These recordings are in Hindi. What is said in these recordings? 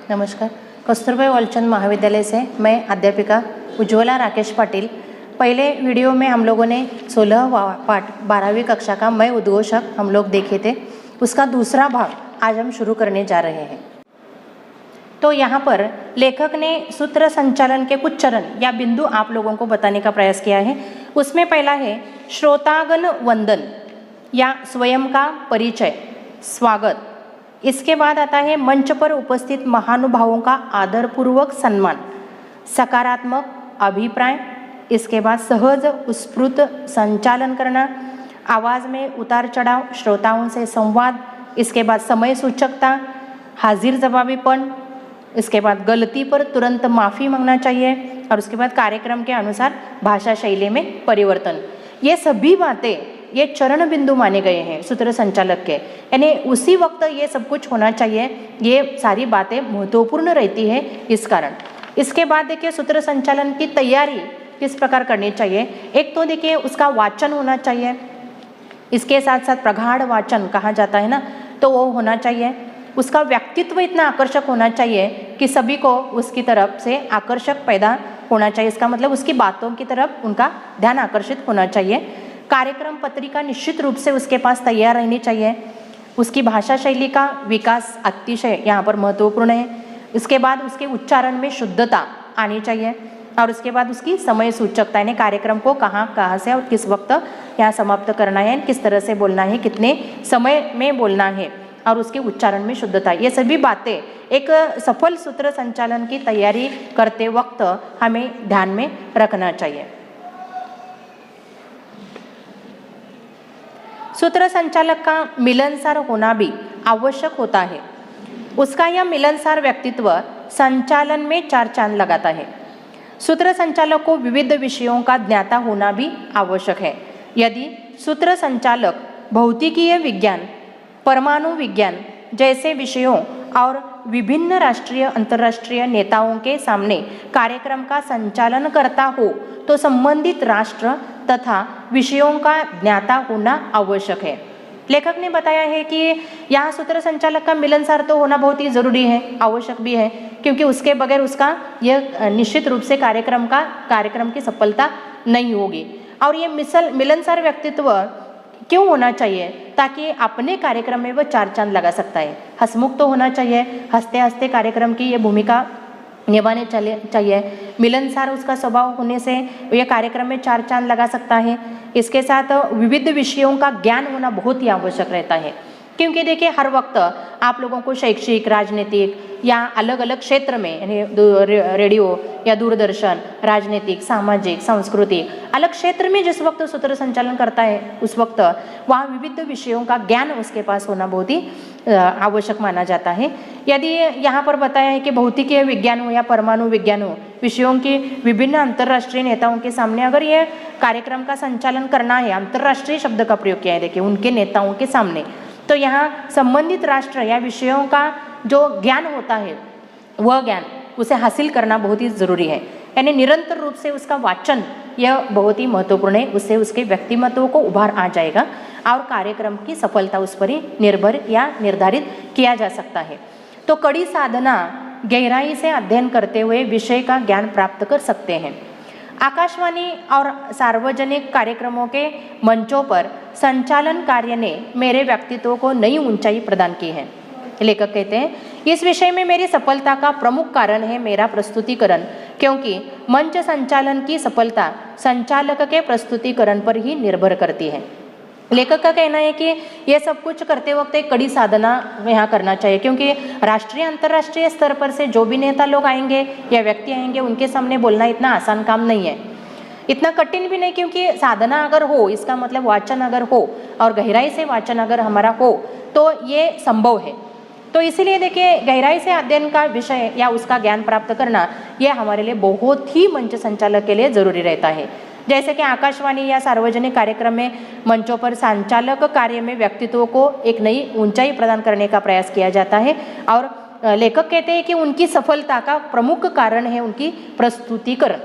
नमस्कार। कस्तूरबाई वालचंद महाविद्यालय से मैं अध्यापिका उज्ज्वला राकेश पाटिल। पहले वीडियो में हम लोगों ने 16वां पाठ 12वीं कक्षा का मैं उद्घोषक हम लोग देखे थे। उसका दूसरा भाग आज हम शुरू करने जा रहे हैं। तो यहाँ पर लेखक ने सूत्र संचालन के कुछ चरण या बिंदु आप लोगों को बताने का प्रयास किया है। उसमें पहला है श्रोतागण वंदन या स्वयं का परिचय, स्वागत। इसके बाद आता है मंच पर उपस्थित महानुभावों का आदरपूर्वक सम्मान, सकारात्मक अभिप्राय। इसके बाद सहज उत्स्फूर्त संचालन करना, आवाज़ में उतार चढ़ाव, श्रोताओं से संवाद। इसके बाद समय सूचकता, हाजिर जवाबीपन। इसके बाद गलती पर तुरंत माफ़ी मांगना चाहिए और उसके बाद कार्यक्रम के अनुसार भाषा शैली में परिवर्तन। ये सभी बातें ये चरण बिंदु माने गए हैं सूत्र संचालक के, यानी उसी वक्त ये सब कुछ होना चाहिए। ये सारी बातें महत्वपूर्ण रहती है इस कारण। इसके बाद देखिए सूत्र संचालन की तैयारी किस प्रकार करनी चाहिए। एक तो देखिए उसका वाचन होना चाहिए, इसके साथ साथ प्रगाढ़ वाचन कहा जाता है ना, तो वो होना चाहिए। उसका व्यक्तित्व इतना आकर्षक होना चाहिए कि सभी को उसकी तरफ से आकर्षक पैदा होना चाहिए। इसका मतलब उसकी बातों की तरफ उनका ध्यान आकर्षित होना चाहिए। कार्यक्रम पत्रिका निश्चित रूप से उसके पास तैयार रहनी चाहिए। उसकी भाषा शैली का विकास अतिशय यहाँ पर महत्वपूर्ण है। इसके बाद उसके उच्चारण में शुद्धता आनी चाहिए और उसके बाद उसकी समय सूचकता, यानी कार्यक्रम को कहाँ से और किस वक्त यहाँ समाप्त करना है, किस तरह से बोलना है, कितने समय में बोलना है और उसके उच्चारण में शुद्धता। ये सभी बातें एक सफल सूत्र संचालन की तैयारी करते वक्त हमें ध्यान में रखना चाहिए। सूत्र संचालक का मिलनसार होना भी आवश्यक होता है। उसका यह मिलनसार व्यक्तित्व संचालन में चार चांद लगाता है। सूत्र संचालक को विविध विषयों का ज्ञाता होना भी आवश्यक है। यदि सूत्र संचालक भौतिकीय विज्ञान, परमाणु विज्ञान जैसे विषयों और विभिन्न राष्ट्रीय अंतर्राष्ट्रीय नेताओं के सामने कार्यक्रम का संचालन करता हो तो संबंधित राष्ट्र तथा विषयों का ज्ञाता होना आवश्यक है। लेखक ने बताया है कि यहाँ सूत्र संचालक का मिलनसार तो होना बहुत ही ज़रूरी है, आवश्यक भी है, क्योंकि उसके बगैर उसका यह निश्चित रूप से कार्यक्रम की सफलता नहीं होगी। और ये मिलनसार व्यक्तित्व क्यों होना चाहिए? ताकि अपने कार्यक्रम में वह चार चांद लगा सकता है। हंसमुख तो होना चाहिए, हंसते हंसते कार्यक्रम की ये भूमिका निभाने चाहिए। मिलनसार उसका स्वभाव होने से यह कार्यक्रम में चार चांद लगा सकता है। इसके साथ विविध विषयों का ज्ञान होना बहुत ही आवश्यक रहता है, क्योंकि देखिए हर वक्त आप लोगों को शैक्षिक, राजनीतिक या अलग अलग क्षेत्र में, यानी रेडियो या दूरदर्शन, राजनीतिक, सामाजिक, सांस्कृतिक अलग क्षेत्र में जिस वक्त सूत्र संचालन करता है उस वक्त वहाँ विविध विषयों का ज्ञान उसके पास होना बहुत ही आवश्यक माना जाता है। यदि यहाँ पर बताया है कि भौतिकीय विज्ञान हो या परमाणु विज्ञान हो, विषयों की विभिन्न अंतर्राष्ट्रीय नेताओं के सामने अगर ये कार्यक्रम का संचालन करना है, अंतर्राष्ट्रीय शब्द का प्रयोग किया है देखिए, उनके नेताओं के सामने, तो यहाँ संबंधित राष्ट्र या विषयों का जो ज्ञान होता है वह ज्ञान उसे हासिल करना बहुत ही ज़रूरी है। यानी निरंतर रूप से उसका वाचन यह बहुत ही महत्वपूर्ण है। उससे उसके व्यक्तिमत्व को उभार आ जाएगा और कार्यक्रम की सफलता उस पर ही निर्भर या निर्धारित किया जा सकता है। तो कड़ी साधना, गहराई से अध्ययन करते हुए विषय का ज्ञान प्राप्त कर सकते हैं। आकाशवाणी और सार्वजनिक कार्यक्रमों के मंचों पर संचालन कार्य ने मेरे व्यक्तित्व को नई ऊंचाई प्रदान की है। लेखक कहते हैं, इस विषय में मेरी सफलता का प्रमुख कारण है मेरा प्रस्तुतिकरण, क्योंकि मंच संचालन की सफलता संचालक के प्रस्तुतिकरण पर ही निर्भर करती है। लेखक का कहना है कि यह सब कुछ करते वक्त एक कड़ी साधना यहाँ करना चाहिए, क्योंकि राष्ट्रीय अंतर्राष्ट्रीय स्तर पर से जो भी नेता लोग आएंगे या व्यक्ति आएंगे उनके सामने बोलना इतना आसान काम नहीं है, इतना कठिन भी नहीं, क्योंकि साधना अगर हो, इसका मतलब वाचन अगर हो और गहराई से वाचन अगर हमारा हो तो ये संभव है। तो इसीलिए देखिए गहराई से अध्ययन का विषय या उसका ज्ञान प्राप्त करना यह हमारे लिए बहुत ही मंच संचालक के लिए ज़रूरी रहता है। जैसे कि आकाशवाणी या सार्वजनिक कार्यक्रम में मंचों पर संचालक कार्य में व्यक्तित्व को एक नई ऊंचाई प्रदान करने का प्रयास किया जाता है और लेखक कहते हैं कि उनकी सफलता का प्रमुख कारण है उनकी प्रस्तुतिकरण।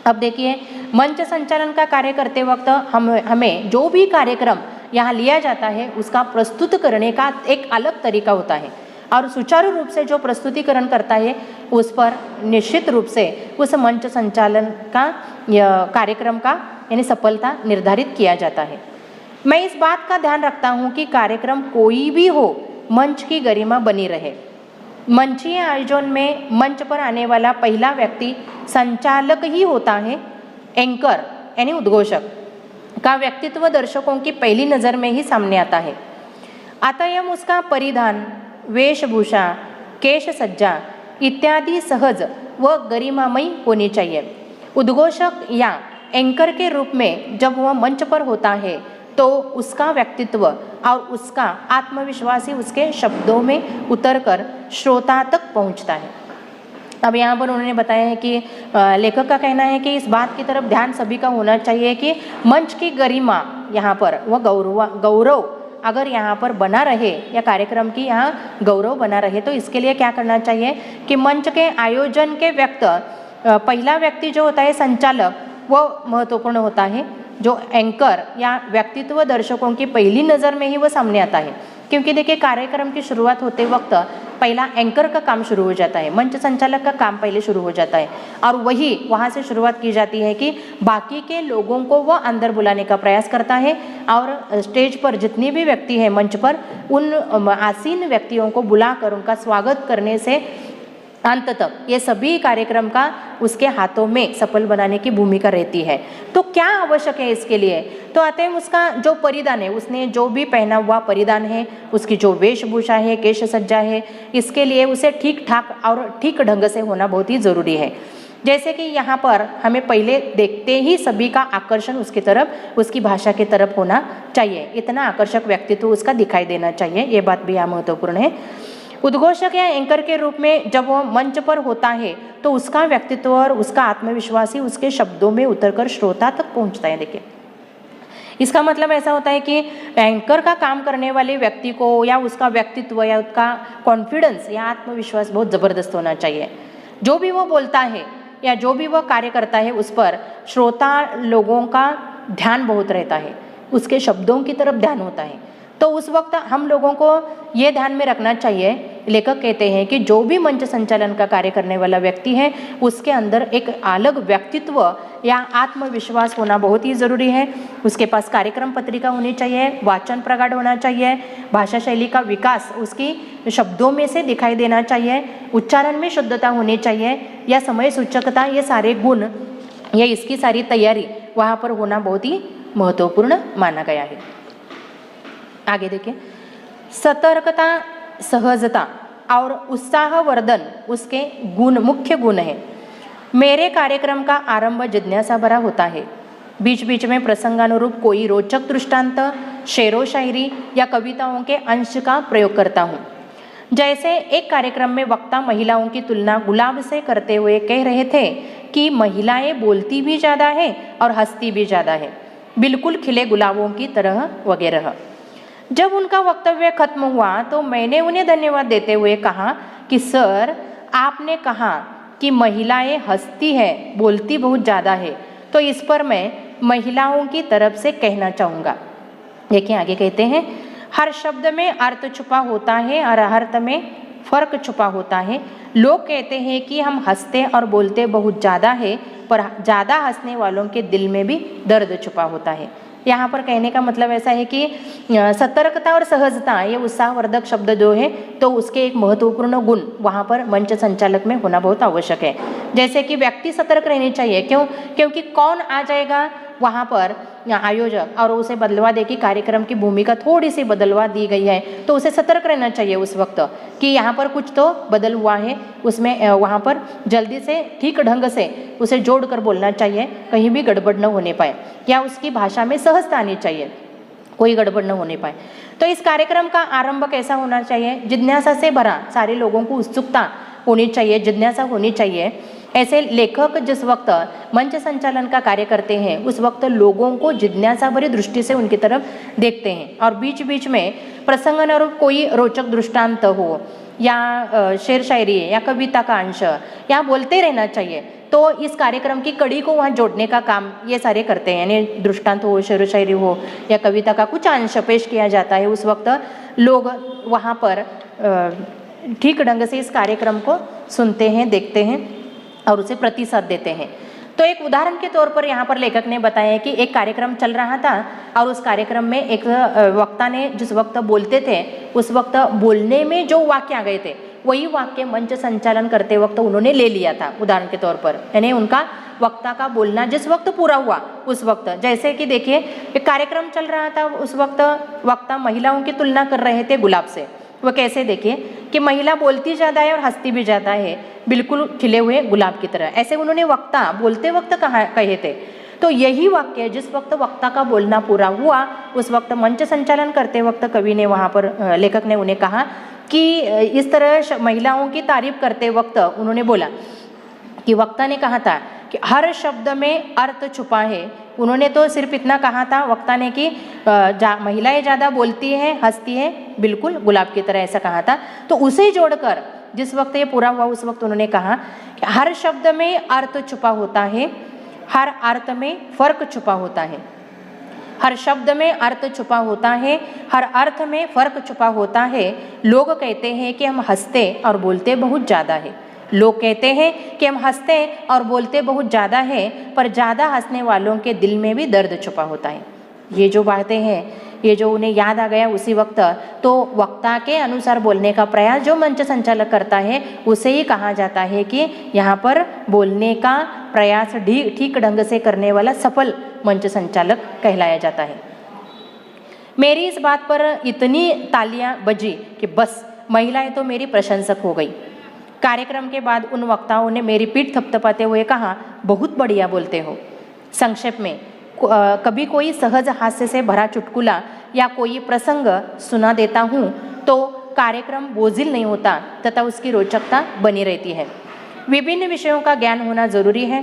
अब देखिए मंच संचालन का कार्य करते वक्त हमें जो भी कार्यक्रम यहाँ लिया जाता है उसका प्रस्तुत करने का एक अलग तरीका होता है। और सुचारू रूप से जो प्रस्तुतिकरण करता है उस पर निश्चित रूप से उस मंच संचालन का कार्यक्रम का यानी सफलता निर्धारित किया जाता है। मैं इस बात का ध्यान रखता हूँ कि कार्यक्रम कोई भी हो, मंच की गरिमा बनी रहे। मंचीय आयोजन में मंच पर आने वाला पहला व्यक्ति संचालक ही होता है। एंकर यानी उद्घोषक का व्यक्तित्व दर्शकों की पहली नज़र में ही सामने आता है। अतएव उसका परिधान, वेशभूषा, केश सज्जा इत्यादि सहज व गरिमामयी होनी चाहिए। उद्घोषक या एंकर के रूप में जब वह मंच पर होता है तो उसका व्यक्तित्व और उसका आत्मविश्वास ही उसके शब्दों में उतरकर श्रोता तक पहुंचता है। अब यहाँ पर उन्होंने बताया है कि लेखक का कहना है कि इस बात की तरफ ध्यान सभी का होना चाहिए कि मंच की गरिमा यहाँ पर वह गौरव अगर यहाँ पर बना रहे या कार्यक्रम की यहाँ गौरव बना रहे तो इसके लिए क्या करना चाहिए कि मंच के आयोजन के पहला व्यक्ति जो होता है संचालक वो महत्वपूर्ण होता है। जो एंकर या व्यक्तित्व दर्शकों की पहली नज़र में ही वो सामने आता है, क्योंकि देखिए कार्यक्रम की शुरुआत होते वक्त पहला एंकर का काम शुरू हो जाता है, मंच संचालक का काम पहले शुरू हो जाता है और वही वहाँ से शुरुआत की जाती है कि बाकी के लोगों को वो अंदर बुलाने का प्रयास करता है और स्टेज पर जितने भी व्यक्ति हैं मंच पर उन आसीन व्यक्तियों को बुलाकर उनका स्वागत करने से अंत तक ये सभी कार्यक्रम का उसके हाथों में सफल बनाने की भूमिका रहती है। तो क्या आवश्यक है इसके लिए? तो अतः उसका जो परिधान है, उसने जो भी पहना हुआ परिधान है, उसकी जो वेशभूषा है, केश सज्जा है, इसके लिए उसे ठीक ठाक और ठीक ढंग से होना बहुत ही ज़रूरी है। जैसे कि यहाँ पर हमें पहले देखते ही सभी का आकर्षण उसकी तरफ, उसकी भाषा की तरफ होना चाहिए। इतना आकर्षक व्यक्तित्व उसका दिखाई देना चाहिए, ये बात भी यहाँ महत्वपूर्ण है। उद्घोषक या एंकर के रूप में जब वो मंच पर होता है तो उसका व्यक्तित्व और उसका आत्मविश्वास ही उसके शब्दों में उतरकर श्रोता तक पहुंचता है। देखिए इसका मतलब ऐसा होता है कि एंकर का काम करने वाले व्यक्ति को या उसका व्यक्तित्व या उसका कॉन्फिडेंस या आत्मविश्वास बहुत ज़बरदस्त होना चाहिए। जो भी वो बोलता है या जो भी वो कार्य करता है उस पर श्रोता लोगों का ध्यान बहुत रहता है, उसके शब्दों की तरफ ध्यान होता है। तो उस वक्त हम लोगों को ये ध्यान में रखना चाहिए, लेखक कहते हैं कि जो भी मंच संचालन का कार्य करने वाला व्यक्ति है उसके अंदर एक अलग व्यक्तित्व या आत्मविश्वास होना बहुत ही ज़रूरी है। उसके पास कार्यक्रम पत्रिका होनी चाहिए, वाचन प्रगाढ़ होना चाहिए, भाषा शैली का विकास उसकी शब्दों में से दिखाई देना चाहिए, उच्चारण में शुद्धता होनी चाहिए या समय सूचकता, ये सारे गुण या इसकी सारी तैयारी वहाँ पर होना बहुत ही महत्वपूर्ण माना गया है। आगे देखिए, सतर्कता, सहजता और उत्साहवर्धन उसके गुण, मुख्य गुण हैं। मेरे कार्यक्रम का आरंभ जिज्ञासा भरा होता है। बीच बीच में प्रसंगानुरूप कोई रोचक दृष्टांत, शेरो शायरी या कविताओं के अंश का प्रयोग करता हूँ। जैसे एक कार्यक्रम में वक्ता महिलाओं की तुलना गुलाब से करते हुए कह रहे थे कि महिलाएं बोलती भी ज़्यादा है और हंसती भी ज़्यादा है, बिल्कुल खिले गुलाबों की तरह वगैरह। जब उनका वक्तव्य खत्म हुआ तो मैंने उन्हें धन्यवाद देते हुए कहा कि सर, आपने कहा कि महिलाएं हंसती है, बोलती बहुत ज़्यादा है, तो इस पर मैं महिलाओं की तरफ से कहना चाहूँगा। देखिए आगे कहते हैं, हर शब्द में अर्थ छुपा होता है और हर अर्थ में फर्क छुपा होता है। लोग कहते हैं कि हम हंसते और बोलते बहुत ज़्यादा है, पर ज़्यादा हंसने वालों के दिल में भी दर्द छुपा होता है। यहाँ पर कहने का मतलब ऐसा है कि सतर्कता और सहजता, ये उत्साहवर्धक शब्द जो है तो उसके एक महत्वपूर्ण गुण वहाँ पर मंच संचालक में होना बहुत आवश्यक है। जैसे कि व्यक्ति सतर्क रहनी चाहिए, क्योंकि कौन आ जाएगा वहाँ पर आयोजक और उसे बदलवा दे कि कार्यक्रम की भूमिका थोड़ी सी बदलवा दी गई है, तो उसे सतर्क रहना चाहिए उस वक्त कि यहाँ पर कुछ तो बदल हुआ है, उसमें वहाँ पर जल्दी से ठीक ढंग से उसे जोड़कर बोलना चाहिए, कहीं भी गड़बड़ न होने पाए या उसकी भाषा में सहजता आनी चाहिए, कोई गड़बड़ न होने पाए। तो इस कार्यक्रम का आरंभ कैसा होना चाहिए? जिज्ञासा से भरा, सारे लोगों को उत्सुकता होनी चाहिए, जिज्ञासा होनी चाहिए। ऐसे लेखक जिस वक्त मंच संचालन का कार्य करते हैं उस वक्त लोगों को जिज्ञासा भरी दृष्टि से उनकी तरफ देखते हैं और बीच बीच में प्रसंगानुरूप कोई रोचक दृष्टांत हो या शेर शायरी या कविता का अंश या बोलते रहना चाहिए। तो इस कार्यक्रम की कड़ी को वहाँ जोड़ने का काम ये सारे करते हैं, यानी दृष्टांत हो, शेर शायरी हो या कविता का कुछ अंश पेश किया जाता है। उस वक्त लोग वहाँ पर ठीक ढंग से इस कार्यक्रम को सुनते हैं, देखते हैं और उसे प्रतिसाद देते हैं। तो एक उदाहरण के तौर पर यहाँ पर लेखक ने बताया कि एक कार्यक्रम चल रहा था और उस कार्यक्रम में एक वक्ता ने जिस वक्त बोलते थे उस वक्त बोलने में जो वाक्य आ गए थे वही वाक्य मंच संचालन करते वक्त उन्होंने ले लिया था। उदाहरण के तौर पर यानी उनका वक्ता का बोलना जिस वक्त पूरा हुआ उस वक्त, जैसे कि देखिए एक कार्यक्रम चल रहा था, उस वक्त वक्ता महिलाओं की तुलना कर रहे थे गुलाब से। वह कैसे, देखिए कि महिला बोलती ज़्यादा है और हंसती भी ज़्यादा है, बिल्कुल खिले हुए गुलाब की तरह, ऐसे उन्होंने वक्ता बोलते वक्त कहे थे। तो यही वाक्य जिस वक्त वक्ता का बोलना पूरा हुआ उस वक्त मंच संचालन करते वक्त कवि ने वहाँ पर लेखक ने उन्हें कहा कि इस तरह महिलाओं की तारीफ करते वक्त उन्होंने बोला कि वक्ता ने कहा था कि हर शब्द में अर्थ छुपा है। उन्होंने तो सिर्फ इतना कहा था वक्ता ने कि महिलाएं ज़्यादा बोलती हैं, हंसती हैं, बिल्कुल गुलाब की तरह, ऐसा कहा था। तो उसे जोड़कर जिस वक्त ये पूरा हुआ उस वक्त उन्होंने कहा कि हर शब्द में अर्थ छुपा होता है, हर अर्थ में फर्क छुपा होता है। हर शब्द में अर्थ छुपा होता है, हर अर्थ में फर्क छुपा होता है। लोग कहते हैं कि हम हंसते और बोलते बहुत ज़्यादा है। लोग कहते हैं कि हम हंसते और बोलते बहुत ज़्यादा है, पर ज़्यादा हंसने वालों के दिल में भी दर्द छुपा होता है। ये जो बातें हैं, ये जो उन्हें याद आ गया उसी वक्त, तो वक्ता के अनुसार बोलने का प्रयास जो मंच संचालक करता है उसे ही कहा जाता है कि यहाँ पर बोलने का प्रयास ठीक ढंग से करने वाला सफल मंच संचालक कहलाया जाता है। मेरी इस बात पर इतनी तालियां बजी कि बस महिलाएं तो मेरी प्रशंसक हो गई। कार्यक्रम के बाद उन वक्ताओं ने मेरी पीठ थपथपाते हुए कहा, बहुत बढ़िया बोलते हो। संक्षेप में कभी कोई सहज हास्य से भरा चुटकुला या कोई प्रसंग सुना देता हूँ तो कार्यक्रम बोझिल नहीं होता तथा उसकी रोचकता बनी रहती है। विभिन्न विषयों का ज्ञान होना जरूरी है।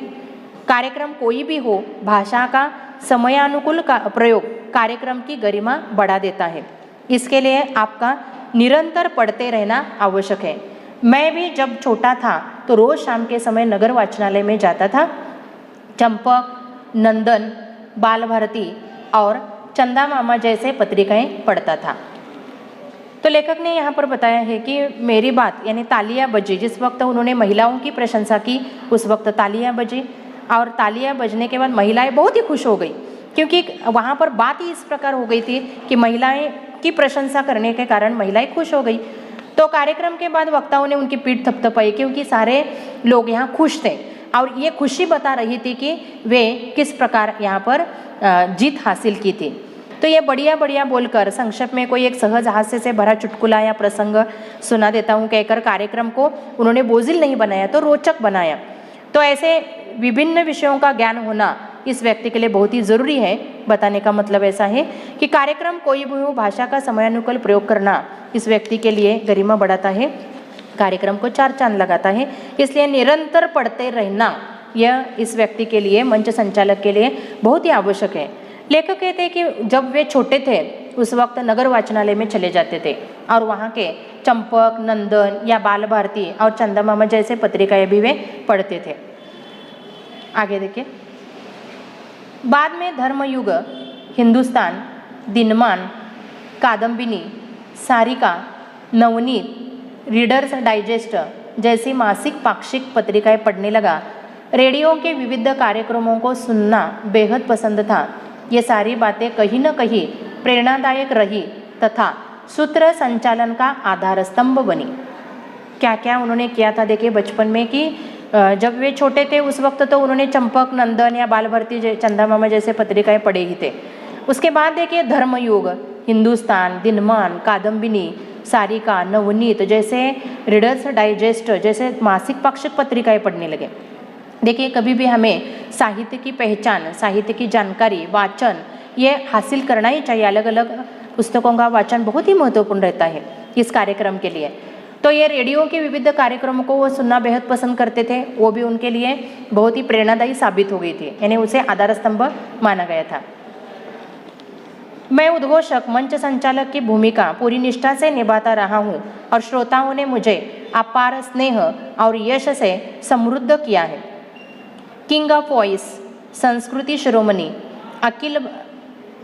कार्यक्रम कोई भी हो, भाषा का समयानुकूल प्रयोग कार्यक्रम की गरिमा बढ़ा देता है। इसके लिए आपका निरंतर पढ़ते रहना आवश्यक है। मैं भी जब छोटा था तो रोज शाम के समय नगर वाचनालय में जाता था। चंपक, नंदन, बाल भारती और चंदा मामा जैसे पत्रिकाएं पढ़ता था। तो लेखक ने यहाँ पर बताया है कि मेरी बात यानी तालियां बजी, जिस वक्त उन्होंने महिलाओं की प्रशंसा की उस वक्त तालियां बजी और तालियां बजने के बाद महिलाएं बहुत ही खुश हो गई, क्योंकि वहाँ पर बात ही इस प्रकार हो गई थी कि महिलाएं की प्रशंसा करने के कारण महिलाएं खुश हो गई। तो कार्यक्रम के बाद वक्ताओं ने उनकी पीठ थपथपाई क्योंकि सारे लोग यहाँ खुश थे और ये खुशी बता रही थी कि वे किस प्रकार यहाँ पर जीत हासिल की थी। तो ये बढ़िया बढ़िया बोलकर संक्षेप में कोई एक सहज हास्य से भरा चुटकुला या प्रसंग सुना देता हूँ कहकर कार्यक्रम को उन्होंने बोझिल नहीं बनाया तो रोचक बनाया। तो ऐसे विभिन्न विषयों का ज्ञान होना इस व्यक्ति के लिए बहुत ही ज़रूरी है। बताने का मतलब ऐसा है कि कार्यक्रम कोई भी हो, भाषा का समयानुकूल प्रयोग करना इस व्यक्ति के लिए गरिमा बढ़ाता है, कार्यक्रम को चार चांद लगाता है। इसलिए निरंतर पढ़ते रहना यह इस व्यक्ति के लिए, मंच संचालक के लिए बहुत ही आवश्यक है। लेखक कहते हैं कि जब वे छोटे थे उस वक्त नगर वाचनालय में चले जाते थे और वहाँ के चंपक, नंदन या बाल भारती और चंदा मामा जैसे पत्रिकाएं भी वे पढ़ते थे। आगे देखिए, बाद में धर्मयुग, हिंदुस्तान, दिनमान, कादम्बिनी, सारिका, नवनीत, रीडर्स डाइजेस्ट जैसी मासिक पाक्षिक पत्रिकाएं पढ़ने लगा। रेडियो के विविध कार्यक्रमों को सुनना बेहद पसंद था। ये सारी बातें कहीं न कहीं प्रेरणादायक रही तथा सूत्र संचालन का आधार स्तंभ बनी। क्या क्या उन्होंने किया था देखिए बचपन में कि जब वे छोटे थे उस वक्त तो उन्होंने चंपक, नंदन या बाल भारती, चंदा मामा जैसे पत्रिकाएं पढ़े ही थे। उसके बाद देखिए धर्मयुग, हिंदुस्तान, दिनमान, कादम्बिनी, सारिका, नवनीत जैसे रीडर्स डाइजेस्ट जैसे मासिक पाक्षिक पत्रिकाएं पढ़ने लगे। देखिए कभी भी हमें साहित्य की पहचान, साहित्य की जानकारी, वाचन ये हासिल करना ही चाहिए। अलग अलग पुस्तकों का वाचन बहुत ही महत्वपूर्ण रहता है इस कार्यक्रम के लिए। तो ये रेडियो के विविध कार्यक्रमों को वो सुनना बेहद पसंद करते थे, वो भी उनके लिए बहुत ही प्रेरणादायी साबित हो गई थी, यानी उसे आधार स्तंभ माना गया था। मैं उद्घोषक, मंच संचालक की भूमिका पूरी निष्ठा से निभाता रहा हूँ और श्रोताओं ने मुझे अपार स्नेह और यश से समृद्ध किया है। किंग ऑफ वॉइस, संस्कृति शिरोमणि, अखिल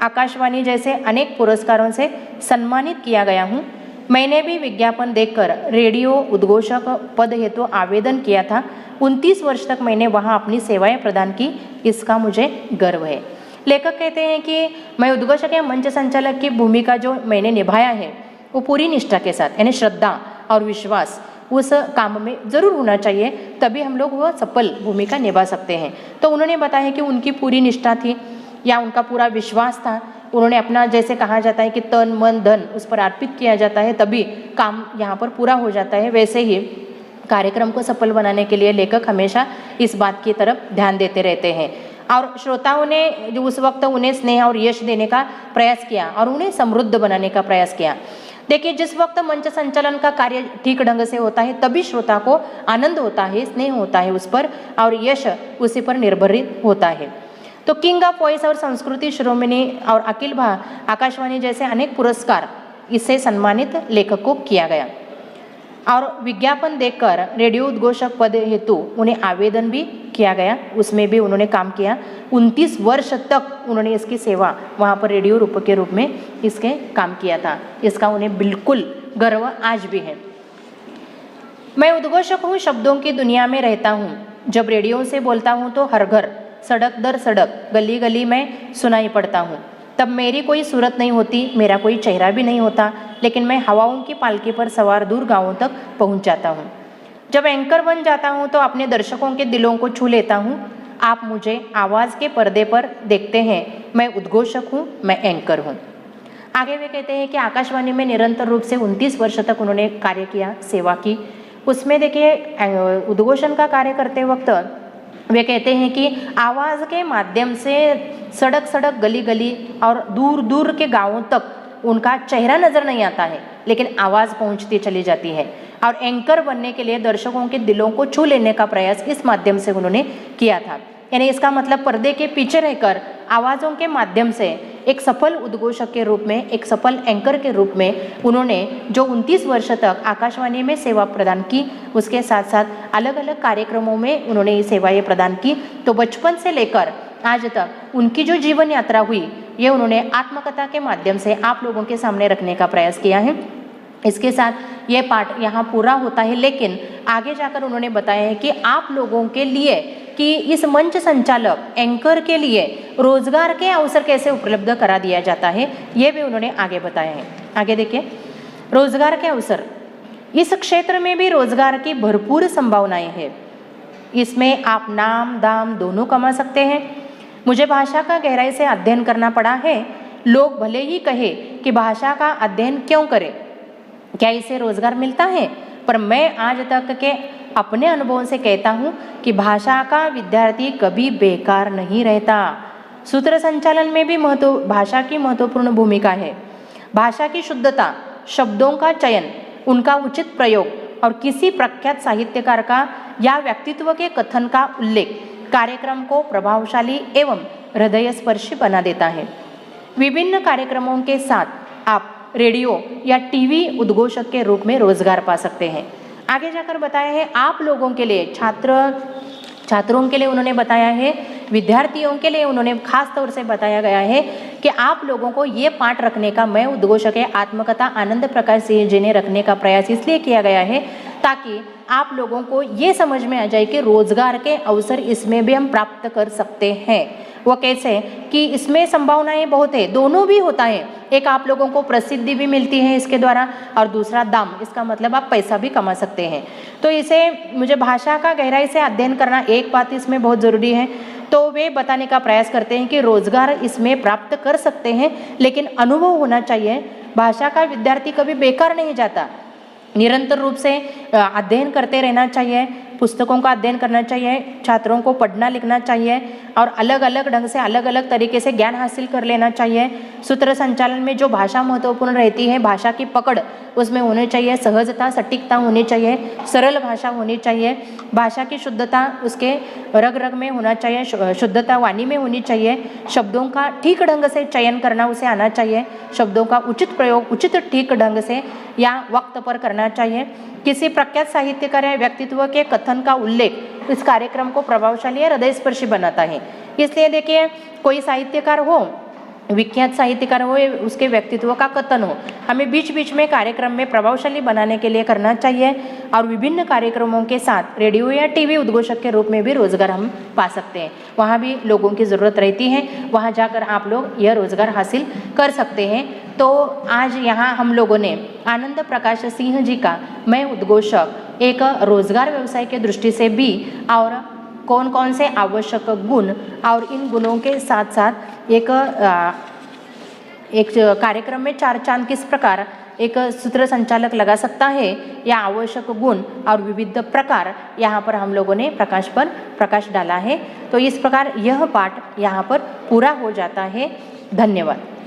आकाशवाणी जैसे अनेक पुरस्कारों से सम्मानित किया गया हूँ। मैंने भी विज्ञापन देखकर रेडियो उद्घोषक पद हेतु आवेदन किया था। 29 वर्ष तक मैंने वहां अपनी सेवाएं प्रदान की, इसका मुझे गर्व है। लेखक कहते हैं कि मैं उद्घोषक या मंच संचालक की भूमिका जो मैंने निभाया है वो पूरी निष्ठा के साथ, यानी श्रद्धा और विश्वास उस काम में ज़रूर होना चाहिए, तभी हम लोग वह सफल भूमिका निभा सकते हैं। तो उन्होंने बताया कि उनकी पूरी निष्ठा थी या उनका पूरा विश्वास था। उन्होंने अपना, जैसे कहा जाता है कि तन मन धन उस पर अर्पित किया जाता है तभी काम यहाँ पर पूरा हो जाता है, वैसे ही कार्यक्रम को सफल बनाने के लिए लेखक हमेशा इस बात की तरफ ध्यान देते रहते हैं। और श्रोताओं ने जो उस वक्त उन्हें स्नेह और यश देने का प्रयास किया और उन्हें समृद्ध बनाने का प्रयास किया। देखिए, जिस वक्त मंच संचालन का कार्य ठीक ढंग से होता है तभी श्रोता को आनंद होता है, स्नेह होता है उस पर, और यश उसी पर निर्भरित होता है। तो किंग ऑफ वॉइस और संस्कृति शिरोमणि और अखिल आकाशवाणी जैसे अनेक पुरस्कार इससे सम्मानित लेखक को किया गया। और विज्ञापन देखकर रेडियो उद्घोषक पद हेतु उन्हें आवेदन भी किया गया, उसमें भी उन्होंने काम किया। 29 वर्ष तक उन्होंने इसकी सेवा वहाँ पर रेडियो रूप के रूप में इसके काम किया था, इसका उन्हें बिल्कुल गर्व आज भी है। मैं उद्घोषक हूँ, शब्दों की दुनिया में रहता हूँ। जब रेडियो से बोलता हूँ तो हर घर, सड़क दर सड़क, गली गली में सुनाई पड़ता हूँ। तब मेरी कोई सूरत नहीं होती, मेरा कोई चेहरा भी नहीं होता, लेकिन मैं हवाओं की पालकी पर सवार दूर गांवों तक पहुंच जाता हूं। जब एंकर बन जाता हूं तो अपने दर्शकों के दिलों को छू लेता हूं। आप मुझे आवाज़ के पर्दे पर देखते हैं, मैं उद्घोषक हूं, मैं एंकर हूं। आगे वे कहते हैं कि आकाशवाणी में निरंतर रूप से 29 वर्ष तक उन्होंने कार्य किया, सेवा की। उसमें देखिए, उद्घोषण का कार्य करते वक्त वे कहते हैं कि आवाज़ के माध्यम से सड़क सड़क, गली गली और दूर दूर के गांवों तक उनका चेहरा नज़र नहीं आता है, लेकिन आवाज़ पहुंचती चली जाती है। और एंकर बनने के लिए दर्शकों के दिलों को छू लेने का प्रयास इस माध्यम से उन्होंने किया था। यानी इसका मतलब पर्दे के पीछे रहकर आवाज़ों के माध्यम से एक सफल उद्घोषक के रूप में, एक सफल एंकर के रूप में उन्होंने जो 29 वर्ष तक आकाशवाणी में सेवा प्रदान की, उसके साथ साथ अलग अलग कार्यक्रमों में उन्होंने ये सेवाएं प्रदान की। तो बचपन से लेकर आज तक उनकी जो जीवन यात्रा हुई, ये उन्होंने आत्मकथा के माध्यम से आप लोगों के सामने रखने का प्रयास किया है। इसके साथ ये पाठ यहाँ पूरा होता है, लेकिन आगे जाकर उन्होंने बताया है कि आप लोगों के लिए, कि इस मंच संचालक एंकर के लिए रोजगार के अवसर कैसे उपलब्ध करा दिया जाता है, ये भी उन्होंने आगे बताया है। आगे देखिए, रोजगार के अवसर, इस क्षेत्र में भी रोजगार की भरपूर संभावनाएं हैं। इसमें आप नाम दाम दोनों कमा सकते हैं। मुझे भाषा का गहराई से अध्ययन करना पड़ा है। लोग भले ही कहे कि भाषा का अध्ययन क्यों करें, क्या इससे रोजगार मिलता है, पर मैं आज तक के अपने अनुभव से कहता हूँ कि भाषा का विद्यार्थी कभी बेकार नहीं रहता। सूत्र संचालन में भी भाषा की महत्वपूर्ण भूमिका है। भाषा की शुद्धता, शब्दों का चयन, उनका उचित प्रयोग और किसी प्रख्यात साहित्यकार का या व्यक्तित्व के कथन का उल्लेख कार्यक्रम को प्रभावशाली एवं हृदयस्पर्शी बना देता है। विभिन्न कार्यक्रमों के साथ आप रेडियो या टीवी उद्घोषक के रूप में रोजगार पा सकते हैं। आगे जाकर बताया है आप लोगों के लिए, छात्रों के लिए उन्होंने बताया है, विद्यार्थियों के लिए उन्होंने खास तौर से बताया गया है कि आप लोगों को ये पाठ रखने का, मैं उद्घोषक है आत्मकथा आनंद प्रकाश सिंह जी ने रखने का प्रयास इसलिए किया गया है ताकि आप लोगों को ये समझ में आ जाए कि रोजगार के अवसर इसमें भी हम प्राप्त कर सकते हैं। वो कैसे, कि इसमें संभावनाएं बहुत है, दोनों भी होता है। एक आप लोगों को प्रसिद्धि भी मिलती है इसके द्वारा, और दूसरा दाम, इसका मतलब आप पैसा भी कमा सकते हैं। तो इसे, मुझे भाषा का गहराई से अध्ययन करना एक बात इसमें बहुत ज़रूरी है। तो वे बताने का प्रयास करते हैं कि रोजगार इसमें प्राप्त कर सकते हैं, लेकिन अनुभव होना चाहिए। भाषा का विद्यार्थी कभी बेकार नहीं जाता, निरंतर रूप से अध्ययन करते रहना चाहिए, पुस्तकों का अध्ययन करना चाहिए, छात्रों को पढ़ना लिखना चाहिए और अलग अलग ढंग से, अलग अलग तरीके से ज्ञान हासिल कर लेना चाहिए। सूत्र संचालन में जो भाषा महत्वपूर्ण रहती है, भाषा की पकड़ उसमें होनी चाहिए, सहजता, सटीकता होनी चाहिए, सरल भाषा होनी चाहिए, भाषा की शुद्धता उसके रग रग में होना चाहिए, शुद्धता वाणी में होनी चाहिए, शब्दों का ठीक ढंग से चयन करना उसे आना चाहिए, शब्दों का उचित प्रयोग उचित ठीक ढंग से या वक्त पर करना चाहिए। किसी प्रख्यात साहित्यकार या व्यक्तित्व के कथन का उल्लेख इस कार्यक्रम को प्रभावशाली और हृदयस्पर्शी बनाता है। इसलिए देखिए, कोई साहित्यकार हो विख्यात साहित्यकार हो या उसके व्यक्तित्व का कथन हो, हमें बीच बीच में कार्यक्रम में प्रभावशाली बनाने के लिए करना चाहिए। और विभिन्न कार्यक्रमों के साथ रेडियो या टीवी उद्घोषक के रूप में भी रोजगार हम पा सकते हैं। वहाँ भी लोगों की ज़रूरत रहती है, वहाँ जाकर आप लोग यह रोजगार हासिल कर सकते हैं। तो आज यहाँ हम लोगों ने आनंद प्रकाश सिंह जी का मैं उद्घोषक एक रोजगार व्यवसाय के दृष्टि से भी और कौन कौन से आवश्यक गुण और इन गुणों के साथ साथ एक कार्यक्रम में 4 चांद किस प्रकार एक सूत्र संचालक लगा सकता है, या आवश्यक गुण और विविध प्रकार यहाँ पर हम लोगों ने प्रकाश डाला है। तो इस प्रकार यह पाठ यहाँ पर पूरा हो जाता है। धन्यवाद।